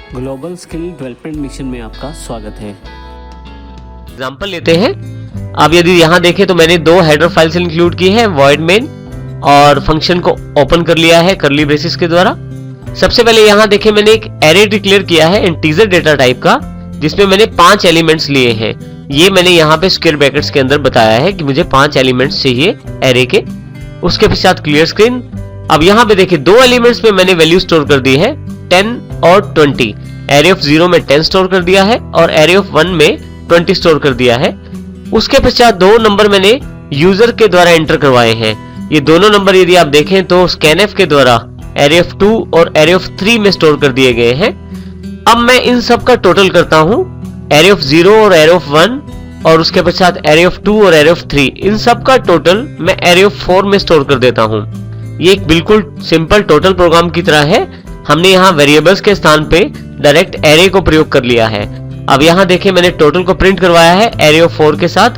Global skill development mission में आपका स्वागत है। एग्जाम्पल लेते हैं। अब यदि यहाँ देखें तो मैंने दो हेडर फाइल्स इंक्लूड की है, void main और फंक्शन को ओपन कर लिया है कर्ली ब्रेसेस के द्वारा। सबसे पहले यहाँ देखें मैंने एक एरे डिक्लेयर किया है इंटीजर डेटा टाइप का, जिसमें मैंने 5 एलिमेंट्स लिए हैं। ये मैंने यहाँ पे स्क्वायर ब्रैकेट्स के अंदर बताया है कि मुझे 5 एलिमेंट्स चाहिए एरे के। उसके पश्चात क्लियर स्क्रीन। अब यहाँ पे देखिए दो एलिमेंट्स में मैंने वैल्यू स्टोर कर दी है 10 और 20। एरे ऑफ 0 में 10 स्टोर कर दिया है और एरे ऑफ 1 में 20 स्टोर कर दिया है। उसके पश्चात दो नंबर मैंने यूजर के द्वारा एंटर करवाए हैं। ये दोनों नंबर यदि आप देखें तो स्कैनएफ के द्वारा एरे ऑफ 2 और एरे ऑफ 3 में स्टोर कर दिए गए हैं। अब मैं इन सब का टोटल करता हूं, एरे ऑफ 0 और एरे ऑफ 1 और उसके पश्चात एरे ऑफ 2 और एरे ऑफ 3, इन सब का टोटल मैं एरे ऑफ 4 में स्टोर कर देता हूं। ये एक बिल्कुल सिंपल टोटल प्रोग्राम की तरह है। हमने यहाँ वेरिएबल्स के स्थान पे डायरेक्ट एरे को प्रयोग कर लिया है। अब यहाँ देखें मैंने टोटल को प्रिंट करवाया है एरे ऑफ 4 के साथ,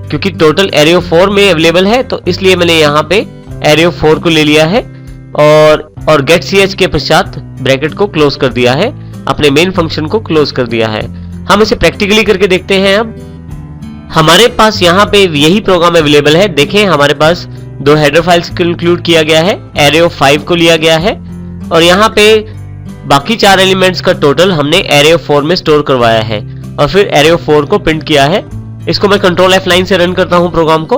क्योंकि टोटल एरे ऑफ 4 में अवेलेबल है तो इसलिए मैंने यहाँ पे एरे ऑफ 4 को ले लिया है और गेट ch के पश्चात ब्रैकेट को क्लोज कर दिया है, अपने मेन फंक्शन को क्लोज कर दिया है। हम इसे प्रैक्टिकली करके देखते हैं। अब हमारे पास यहाँ पे यही प्रोग्राम अवेलेबल है। देखें हमारे पास दो हेडर फाइल्स को इंक्लूड किया गया है, एरे ऑफ 5 को लिया गया है और यहाँ पे बाकी 4 एलिमेंट्स का टोटल हमने एरे ऑफ 4 में स्टोर करवाया है और फिर एरे ऑफ 4 को प्रिंट किया है। इसको मैं कंट्रोल F9 से रन करता हूं प्रोग्राम को।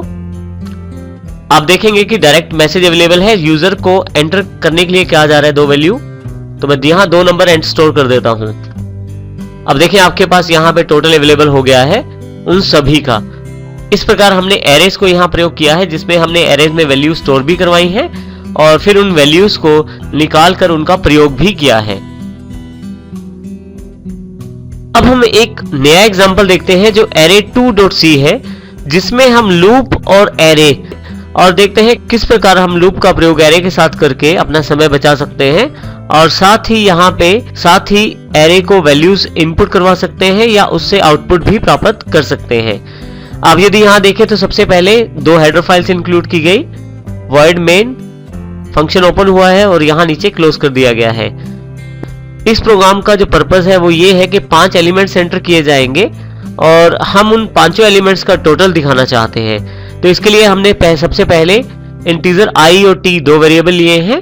आप देखेंगे कि डायरेक्ट मैसेज अवेलेबल है। यूजर को एंटर करने के लिए क्या जा रहा है, 2 वैल्यू, तो मैं यहाँ 2 नंबर एंटर स्टोर कर देता हूं। अब देखिए आपके पास यहाँ पे टोटल अवेलेबल हो गया है उन सभी का। इस प्रकार हमने एरेज को यहाँ प्रयोग किया है, जिसमें हमने एरेज में वैल्यू स्टोर भी करवाई है और फिर उन वैल्यूज को निकाल कर उनका प्रयोग भी किया है। अब हम एक नया एग्जांपल देखते हैं जो array2.c है, जिसमें हम लूप और एरे और देखते हैं किस प्रकार हम लूप का प्रयोग एरे के साथ करके अपना समय बचा सकते हैं और साथ ही एरे को वैल्यूज इनपुट करवा सकते हैं या उससे आउटपुट भी प्राप्त कर सकते हैं। अब यदि यहाँ देखें तो सबसे पहले 2 हेडर फाइल्स इंक्लूड की गई, void main फंक्शन ओपन हुआ है और यहाँ नीचे क्लोज कर दिया गया है। इस प्रोग्राम का जो पर्पस है वो ये है कि 5 एलिमेंट्स एंटर किए जाएंगे और हम उन 5 एलिमेंट्स का टोटल दिखाना चाहते हैं। तो इसके लिए हमने सबसे पहले इंटीजर i और t 2 वेरिएबल लिए हैं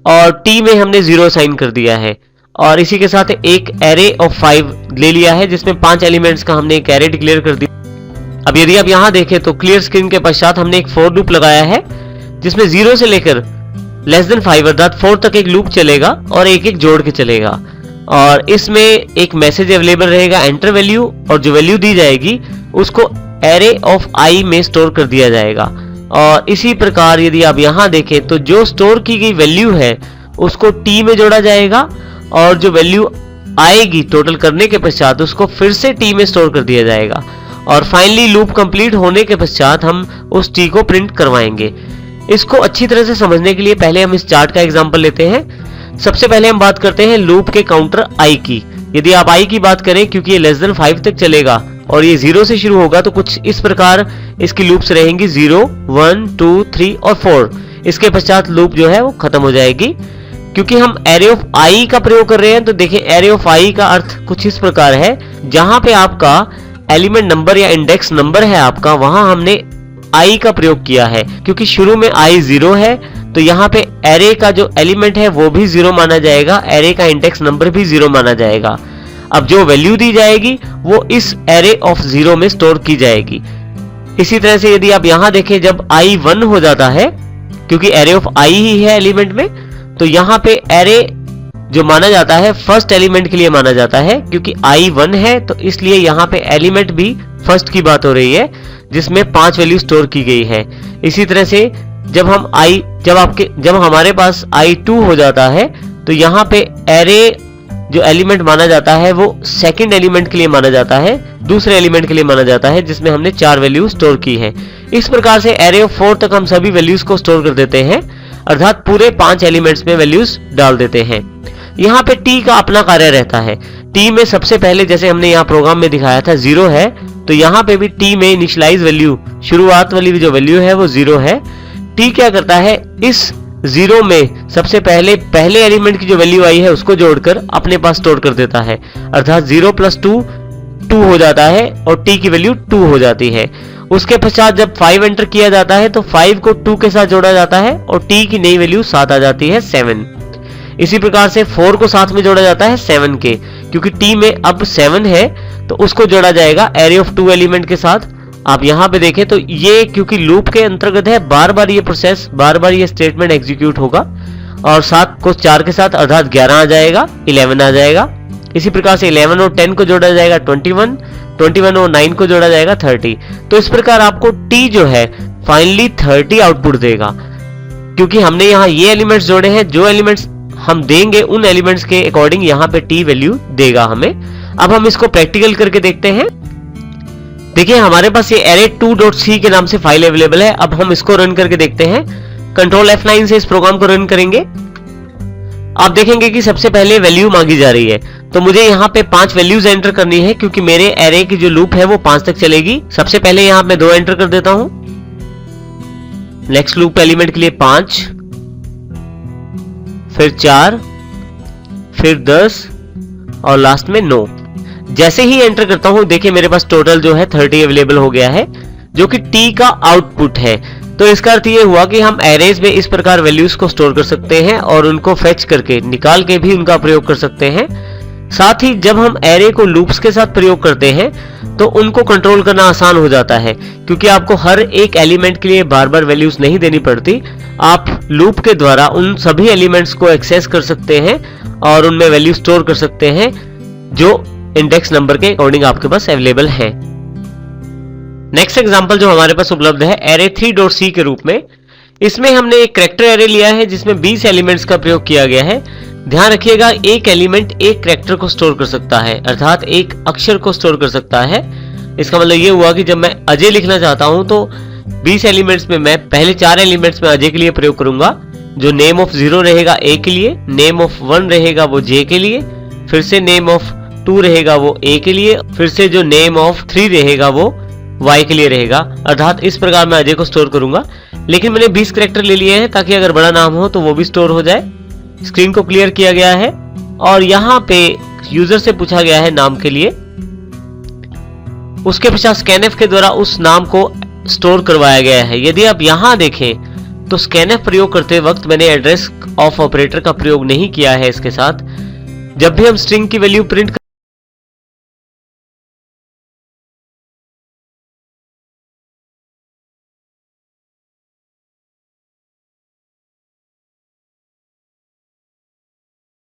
और t में हमने 0 असाइन कर दिया है और इसी के साथ एक एरे ऑफ 5 ले लिया है, जिसमें 5 एलिमेंट्स का हमने एक एरे डिक्लेयर कर दिया। अब यदि आप यहाँ देखें तो क्लियर स्क्रीन के पश्चात हमने एक फॉर लूप लगाया है, जिसमें 0 से लेकर <5 अर्थात 4 तक एक लूप चलेगा और एक एक जोड़ के चलेगा और इसमें एक मैसेज अवेलेबल रहेगा एंटर वैल्यू, और जो वैल्यू दी जाएगी उसको एरे ऑफ i में स्टोर कर दिया जाएगा। और इसी प्रकार यदि आप यहाँ देखें तो जो स्टोर की गई वैल्यू है उसको t में जोड़ा जाएगा और जो वैल्यू आएगी टोटल करने के पश्चात उसको फिर से t में स्टोर कर दिया जाएगा और फाइनली लूप कंप्लीट होने के पश्चात हम उस t को प्रिंट करवाएंगे। इसको अच्छी तरह से समझने के लिए पहले हम इस चार्ट का एग्जांपल लेते हैं। सबसे पहले हम बात करते हैं लूप के काउंटर i की। यदि आप i की बात करें, क्योंकि ये <5 तक चलेगा और ये 0 से शुरू होगा, तो कुछ इस प्रकार इसकी लूप्स रहेंगी 0, 1, 2, 3 और 4। इसके पश्चात लूप जो है वो खत्म हो जाएगी। क्योंकि हम एरे ऑफ i का प्रयोग कर रहे हैं तो देखिए एरे ऑफ i का अर्थ कुछ इस प्रकार है, जहां पे आपका एलिमेंट नंबर या इंडेक्स नंबर है आपका, वहां हमने i का प्रयोग किया है। क्योंकि शुरू में i 0 है तो यहाँ पे एरे का जो एलिमेंट है वो भी 0 माना जाएगा, एरे का इंडेक्स नंबर भी 0 माना जाएगा। अब जो वैल्यू दी जाएगी वो इस एरे ऑफ 0 में स्टोर की जाएगी। इसी तरह से यदि आप यहाँ देखें जब i 1 हो जाता है, क्योंकि एरे ऑफ i ही है एलिमेंट में, तो यहाँ पे एरे जो माना जाता है फर्स्ट एलिमेंट के लिए माना जाता है। क्योंकि i 1 है तो इसलिए यहाँ पे एलिमेंट भी फर्स्ट की बात हो रही है, जिसमें 5 वैल्यू स्टोर की गई है। इसी तरह से जब हमारे पास i2 हो जाता है तो यहाँ पे एरे जो एलिमेंट माना जाता है वो सेकंड एलिमेंट के लिए माना जाता है, दूसरे एलिमेंट के लिए माना जाता है, जिसमें हमने 4 वैल्यू स्टोर की है। इस प्रकार से एरे ऑफ 4 तक हम सभी वैल्यूज को स्टोर कर देते हैं, अर्थात पूरे 5 एलिमेंट्स में वैल्यूज डाल देते हैं। यहाँ पे t का अपना कार्य रहता है। t में सबसे पहले जैसे हमने यहाँ प्रोग्राम में दिखाया था 0 है, तो यहाँ पे भी t में इनिशियलाइज वैल्यू, शुरुआत वाली जो वैल्यू है वो 0 है। t क्या करता है, इस 0 में सबसे पहले एलिमेंट की जो वैल्यू आई है उसको जोड़कर अपने पास स्टोर कर देता है, अर्थात 0 + 2 2 हो जाता है और t की वैल्यू 2 हो जाती है। उसके पश्चात जब 5 एंटर किया जाता है तो 5 को 2 के साथ जोड़ा जाता है और t की नई वैल्यू 7 आ जाती है 7। इसी प्रकार से 4 को साथ में जोड़ा जाता है 7 के, क्योंकि t में अब 7 है तो उसको जोड़ा जाएगा एरे ऑफ 2 एलिमेंट के साथ। आप यहां पे देखें तो ये क्योंकि लूप के अंतर्गत है, बार बार ये प्रोसेस, बार बार ये स्टेटमेंट एग्जीक्यूट होगा और 7 को 4 के साथ अर्थात 11 आ जाएगा, 11 आ जाएगा। इसी प्रकार से 11 और 10 को जोड़ा जाएगा 21, 21 और 9 को जोड़ा जाएगा 30। तो इस प्रकार आपको t जो है फाइनली 30 आउटपुट देगा, क्योंकि हमने यहाँ ये एलिमेंट्स जोड़े हैं। जो एलिमेंट्स हम देंगे उन एलिमेंट्स के अकॉर्डिंग यहाँ पे t वैल्यू देगा हमें। अब हम इसको प्रैक्टिकल करके देखते हैं। देखिए हमारे पास ये array2.c के नाम से फाइल अवेलेबल है। अब हम इसको रन करके देखते हैं। कंट्रोल F9 से इस प्रोग्राम को रन करेंगे। आप देखेंगे कि सबसे पहले वैल्यू मांगी जा रही है, तो मुझे यहाँ पे 5 वैल्यूज एंटर करनी है, क्योंकि मेरे एरे की जो लूप है वो 5 तक चलेगी। सबसे पहले यहाँ पे 2 एंटर कर देता हूं। नेक्स्ट लूप एलिमेंट के लिए 5, फिर 4, फिर 10 और लास्ट में 9। जैसे ही एंटर करता हूं देखिए मेरे पास टोटल जो है 30 अवेलेबल हो गया है, जो कि t का आउटपुट है। तो इसका अर्थ ये हुआ कि हम एरेज में इस प्रकार वैल्यूज को स्टोर कर सकते हैं और उनको फेच करके निकाल के भी उनका प्रयोग कर सकते हैं। साथ ही जब हम एरे को लूप्स के साथ प्रयोग करते हैं तो उनको कंट्रोल करना आसान हो जाता है, क्योंकि आपको हर एक एलिमेंट के लिए बार बार वैल्यूज नहीं देनी पड़ती। आप लूप के द्वारा उन सभी एलिमेंट्स को एक्सेस कर सकते हैं और उनमें वैल्यू स्टोर कर सकते हैं जो इंडेक्स नंबर के अकॉर्डिंग आपके पास अवेलेबल है। नेक्स्ट एग्जांपल जो हमारे पास उपलब्ध है array3.c के रूप में। इसमें हमने एक कैरेक्टर एरे लिया है जिसमें 20 एलिमेंट्स का प्रयोग किया गया है। ध्यान रखिएगा एक एलिमेंट एक कैरेक्टर को स्टोर कर सकता है, अर्थात एक अक्षर को स्टोर कर सकता है। इसका मतलब ये हुआ कि जब मैं अजय लिखना चाहता हूं तो 20 एलिमेंट्स में मैं पहले 4 एलिमेंट्स में अजय के लिए प्रयोग करूंगा। जो नेम ऑफ 0 रहेगा a के लिए, नेम ऑफ 1 रहेगा वो j के लिए, फिर से नेम ऑफ 2 रहेगा वो a के लिए, फिर से जो नेम ऑफ 3 रहेगा वो y के लिए रहेगा। अर्थात इस प्रकार मैं अजय को स्टोर करूंगा। लेकिन मैंने 20 कैरेक्टर ले लिए हैं ताकि अगर बड़ा नाम हो तो वो भी स्टोर हो जाए। स्क्रीन को क्लियर किया गया है और यहाँ पे यूजर से पूछा गया है नाम के लिए। उसके पश्चात scanf के द्वारा उस नाम को स्टोर करवाया गया है। यदि आप यहाँ देखें तो scanf प्रयोग करते वक्त मैंने एड्रेस ऑफ ऑपरेटर का प्रयोग नहीं किया है। इसके साथ जब भी हम स्ट्रिंग की वैल्यू प्रिंट